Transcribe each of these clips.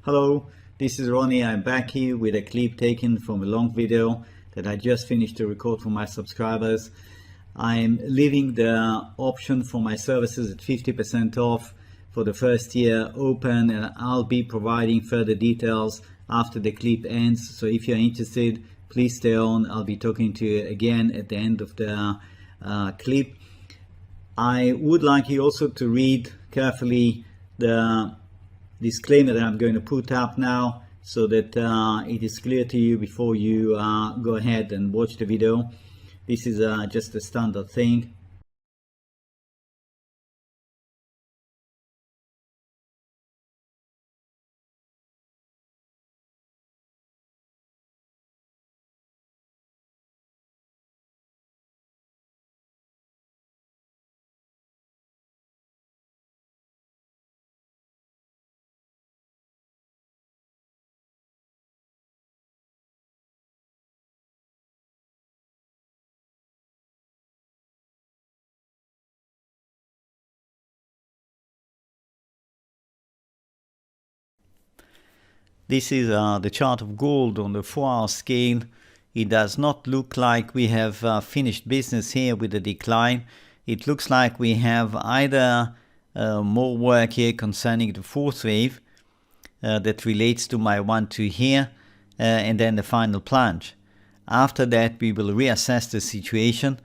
Hello, this is Ronnie. I'm back here with a clip taken from a long video that I just finished to record for my subscribers. I'm leaving the option for my services at 50% off for the first year open, and I'll be providing further details after the clip ends. So if you're interested, please stay on. I'll be talking to you again at the end of the clip. I would like you also to read carefully the disclaimer that I'm going to put up now, so that it is clear to you before you go ahead and watch the video. This is just a standard thing. This is the chart of gold on the 4-hour scale. It does not look like we have finished business here with the decline. It looks like we have either more work here concerning the fourth wave that relates to my 1-2 here, and then the final plunge. After that, we will reassess the situation.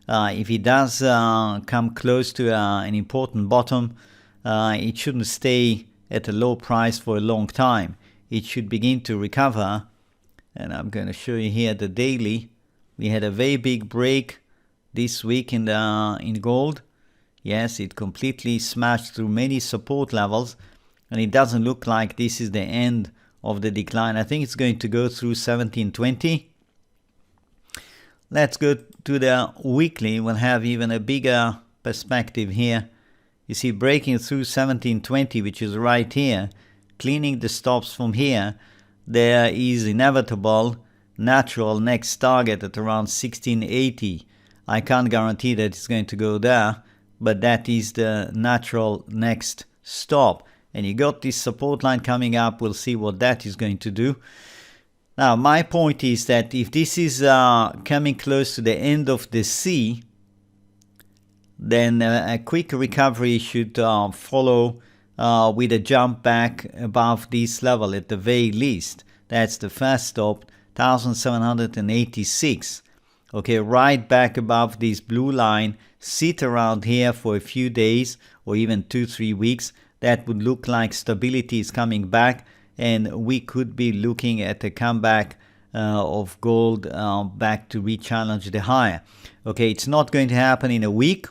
If it does come close to an important bottom, it shouldn't stay at a low price for a long time. It should begin to recover, and I'm going to show you here the daily. We had a very big break this week in gold. Yes, it completely smashed through many support levels, and it doesn't look like this is the end of the decline. I think it's going to go through 1720. Let's go to the weekly. We'll have even a bigger perspective here. You see, breaking through 1720, which is right here, cleaning the stops from here, there is inevitable natural next target at around 1680. I can't guarantee that it's going to go there, but that is the natural next stop. And you got this support line coming up. We'll see what that is going to do. Now, my point is that if this is coming close to the end of the C, then a quick recovery should follow with a jump back above this level at the very least. That's the first stop, 1786. Okay, right back above this blue line, sit around here for a few days or even 2-3 weeks. That would look like stability is coming back, and we could be looking at a comeback of gold back to re-challenge the higher. Okay, it's not going to happen in a week.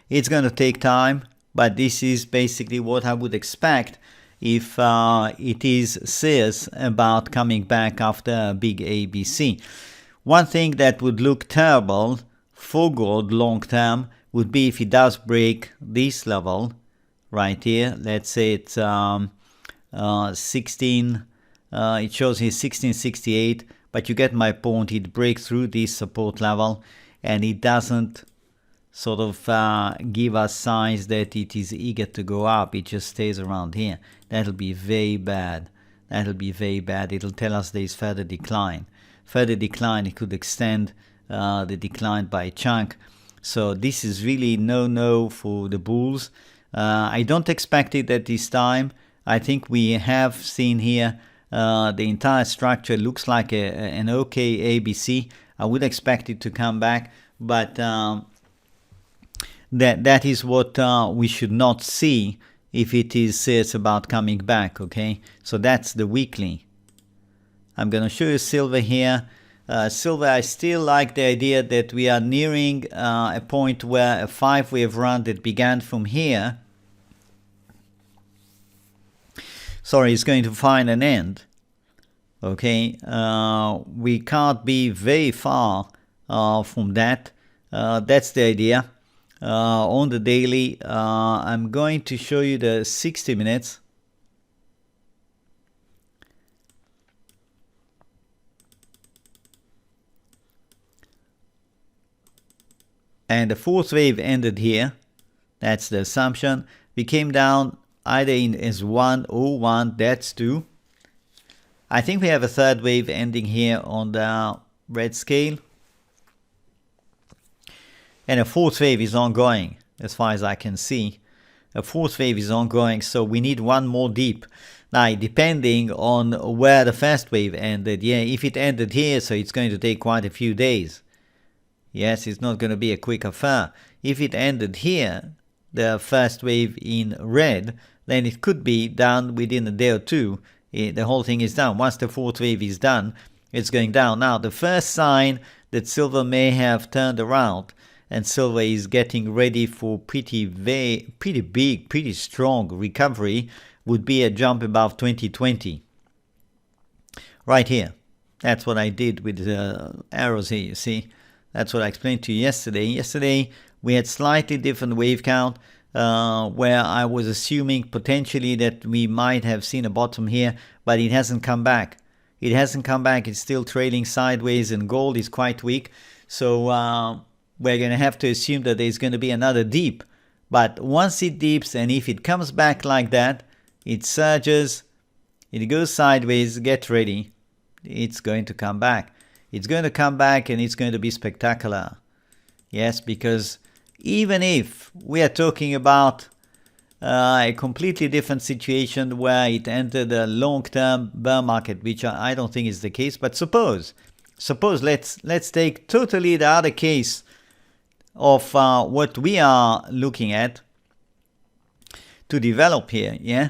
It's going to take time. But this is basically what I would expect if it is serious about coming back after a big ABC. One thing that would look terrible for gold long term would be if it does break this level right here. Let's say it's 16, it shows here 1668, but you get my point. It breaks through this support level and it doesn't sort of give us signs that it is eager to go up. It just stays around here. That'll be very bad. That'll be very bad. It'll tell us there is further decline. Further decline, it could extend the decline by a chunk. So this is really no for the bulls. I don't expect it at this time. I think we have seen here the entire structure looks like an okay ABC. I would expect it to come back, but that is what we should not see if it is serious about coming back. Okay, so that's the weekly. I'm going to show you silver here. Silver, I still like the idea that we are nearing a point where a 5-wave run that began from here, is going to find an end. Okay, we can't be very far from that. That's the idea. On the daily, I'm going to show you the 60 minutes. And the fourth wave ended here. That's the assumption. We came down either in as 1 or 1, that's 2. I think we have a third wave ending here on the red scale. And a fourth wave is ongoing, as far as I can see. A fourth wave is ongoing, so we need one more deep. Now, depending on where the first wave ended, yeah, if it ended here, so it's going to take quite a few days. Yes, it's not going to be a quick affair. If it ended here, the first wave in red, then it could be done within a day or two. The whole thing is done. Once the fourth wave is done, it's going down. Now, the first sign that silver may have turned around and silver is getting ready for pretty big, pretty strong recovery would be a jump above 2020. Right here. That's what I did with the arrows here, you see. That's what I explained to you yesterday. Yesterday, we had slightly different wave count where I was assuming potentially that we might have seen a bottom here, but it hasn't come back. It hasn't come back. It's still trailing sideways and gold is quite weak. So we're going to have to assume that there's going to be another deep. But once it deeps and if it comes back like that, it surges, it goes sideways, get ready. It's going to come back. It's going to come back and it's going to be spectacular. Yes, because even if we are talking about a completely different situation where it entered a long-term bear market, which I don't think is the case, but suppose let's take totally the other case of what we are looking at to develop here, yeah?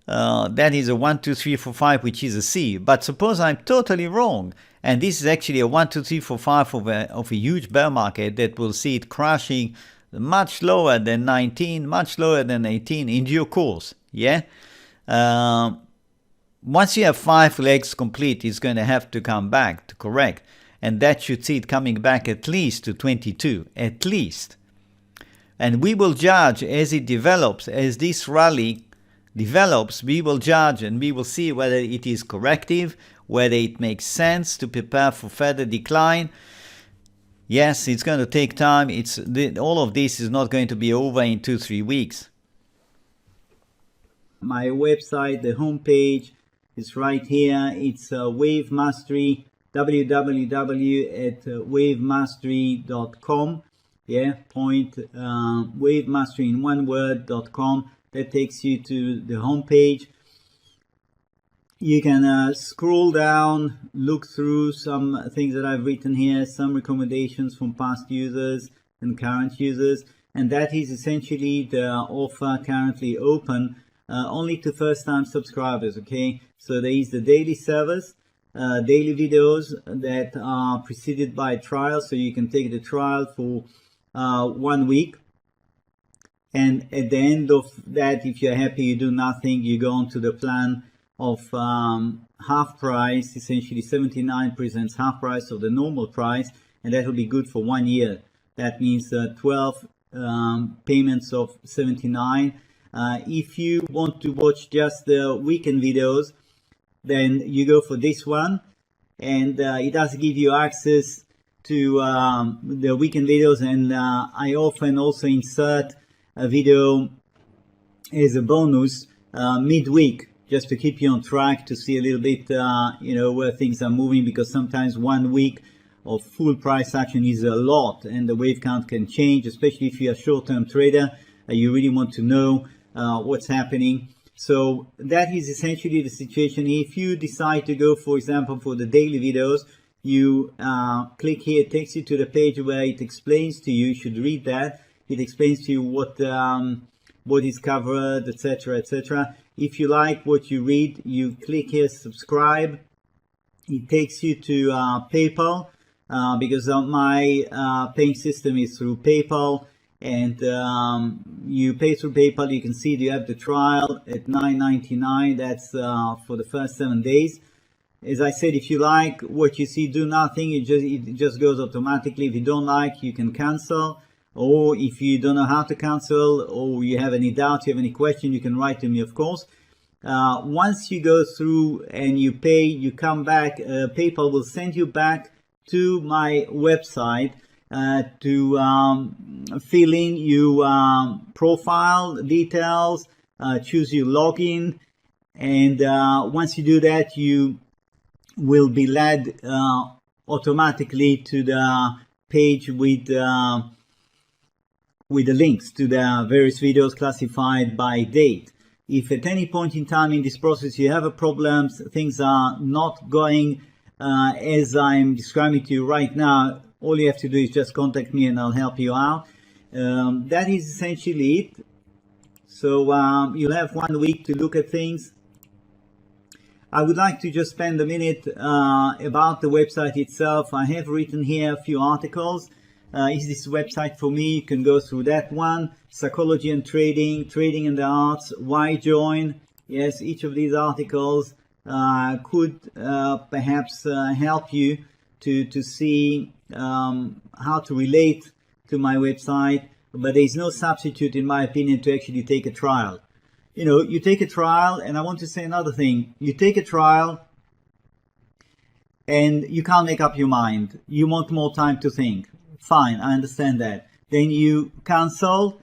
That is a 1, 2, 3, 4, 5, which is a C. But suppose I'm totally wrong, and this is actually a 1, 2, 3, 4, 5 of a huge bear market that will see it crashing much lower than 19, much lower than 18 in due course, yeah? Once you have 5 legs complete, it's going to have to come back to correct. And that should see it coming back at least to 22, at least. And we will judge as it develops, as this rally develops, we will judge and we will see whether it is corrective, whether it makes sense to prepare for further decline. Yes, it's going to take time. All of this is not going to be over in 2-3 weeks. My website, the homepage, is right here. It's Wave Mastery, www.wavemastery.com. Yeah, wavemastery in one word.com. That takes you to the homepage. You can scroll down, look through some things that I've written here, some recommendations from past users and current users, and that is essentially the offer currently open only to first-time subscribers, okay? So there is the daily service, daily videos that are preceded by a trial, so you can take the trial for 1 week. And at the end of that, if you're happy, you do nothing, you go on to the plan of half price, essentially 79 presents half price of the normal price, and that will be good for 1 year. That means 12 payments of 79. If you want to watch just the weekend videos, then you go for this one, and it does give you access to the weekend videos, and I often also insert a video as a bonus midweek, just to keep you on track, to see a little bit where things are moving, because sometimes 1 week of full price action is a lot and the wave count can change, especially if you're a short-term trader. You really want to know what's happening. So that is essentially the situation. If you decide to go, for example, for the daily videos, you click here, it takes you to the page where it explains to you, you should read that. It explains to you what is covered, etc., etc. If you like what you read, you click here, subscribe. It takes you to PayPal, because my paying system is through PayPal, and you pay through PayPal. You can see you have the trial at $9.99. That's for the first 7 days. As I said, if you like what you see, do nothing. It just goes automatically. If you don't like, you can cancel. Or if you don't know how to cancel, or you have any doubt, you have any question, you can write to me, of course. Once you go through and you pay, you come back, PayPal will send you back to my website to fill in your profile details, choose your login, and once you do that, you will be led automatically to the page with the links to the various videos classified by date. If at any point in time in this process you have a problem, things are not going as I'm describing to you right now, all you have to do is just contact me and I'll help you out. That is essentially it. So you'll have 1 week to look at things. I would like to just spend a minute about the website itself. I have written here a few articles. Is this website for me? You can go through that one. Psychology and trading, trading and the arts, why join? Yes, each of these articles could perhaps help you to see how to relate to my website, but there is no substitute, in my opinion, to actually take a trial. You know, you take a trial, and I want to say another thing. You take a trial and you can't make up your mind. You want more time to think. Fine, I understand that. Then you cancel,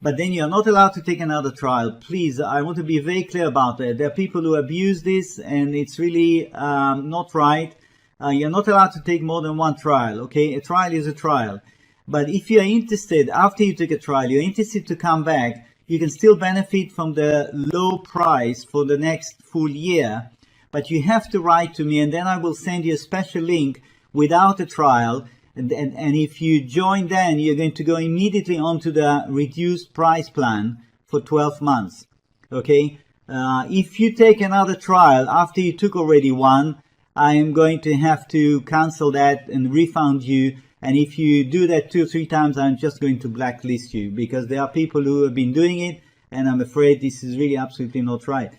but then you're not allowed to take another trial. Please, I want to be very clear about that. There are people who abuse this, and it's really not right. You're not allowed to take more than one trial, okay? A trial is a trial. But if you're interested, after you take a trial, you're interested to come back, you can still benefit from the low price for the next full year, but you have to write to me, and then I will send you a special link without a trial. And if you join, then you're going to go immediately onto the reduced price plan for 12 months. Okay? If you take another trial after you took already one, I am going to have to cancel that and refund you. And if you do that 2 or 3 times, I'm just going to blacklist you, because there are people who have been doing it, and I'm afraid this is really absolutely not right.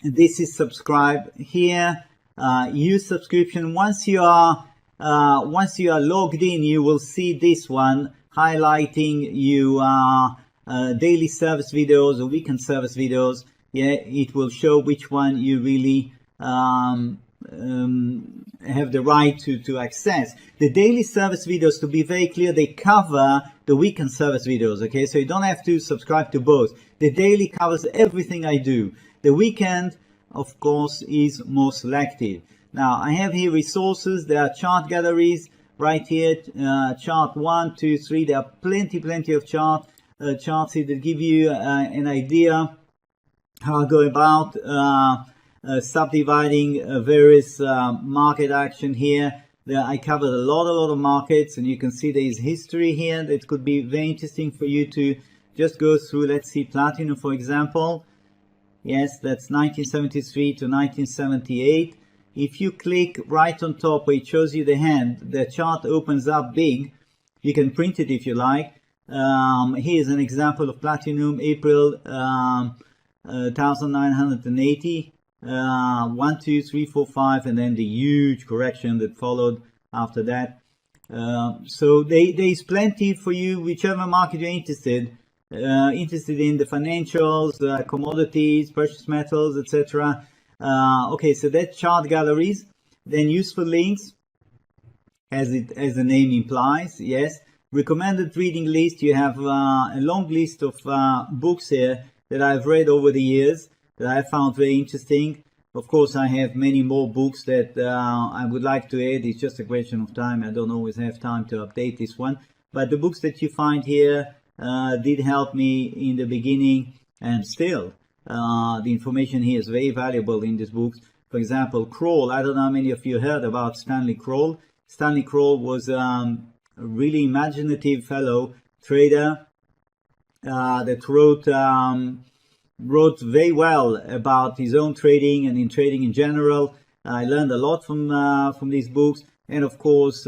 This is subscribe here. Use subscription. Once you are logged in, you will see this one highlighting you daily service videos or weekend service videos. Yeah, it will show which one you really have the right to access. The daily service videos, to be very clear, they cover the weekend service videos, okay? So you don't have to subscribe to both. The daily covers everything I do. The weekend, of course, is more selective. Now, I have here resources. There are chart galleries right here, chart 1, 2, 3. There are plenty of charts here that give you an idea how I go about subdividing various market action here. There I covered a lot of markets, and you can see there is history here that could be very interesting for you to just go through. Let's see, platinum, for example. Yes, that's 1973 to 1978. If you click right on top where it shows you the hand, the chart opens up big. You can print it if you like. Here's an example of platinum, April 1980. 1, 2, 3, 4, 5, and then the huge correction that followed after that. So there is plenty for you, whichever market you're interested in, the financials, commodities, precious metals, etc. Okay, so that's chart galleries. Then useful links, as the name implies. Yes, recommended reading list. You have a long list of books here that I've read over the years that I found very interesting. Of course, I have many more books that I would like to add. It's just a question of time. I don't always have time to update this one. But the books that you find here did help me in the beginning, and still the information here is very valuable in these books. For example, Kroll. I don't know how many of you heard about Stanley Kroll. Stanley Kroll was a really imaginative fellow trader that wrote very well about his own trading and in trading in general. I learned a lot from these books. And of course,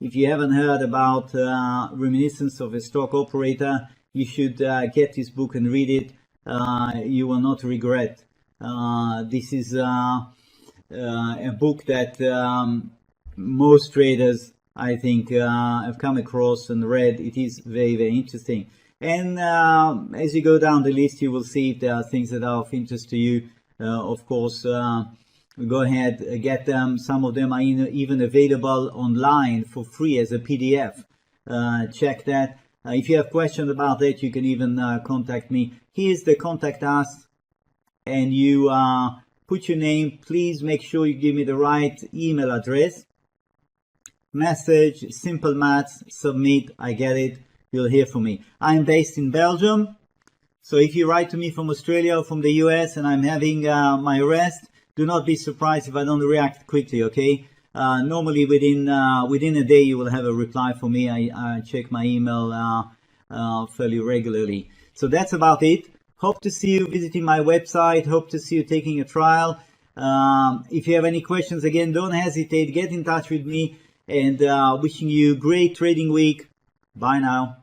if you haven't heard about Reminiscence of a Stock Operator, you should get this book and read it. You will not regret. This is a book that most traders, I think, have come across and read. It is very interesting. And as you go down the list, you will see if there are things that are of interest to you. Of course, go ahead, get them. Some of them are even available online for free as a PDF. Check that. If you have questions about that, you can even contact me. here's the contact us, and you put your name. Please make sure you give me the right email address. Message, simple maths, submit, I get it, you'll hear from me. I'm based in Belgium, so if you write to me from Australia or from the US and I'm having my rest, do not be surprised if I don't react quickly, okay? Normally within a day you will have a reply from me. I check my email fairly regularly. So that's about it. Hope to see you visiting my website. Hope to see you taking a trial. If you have any questions, again, don't hesitate. Get in touch with me, and wishing you great trading week. Bye now.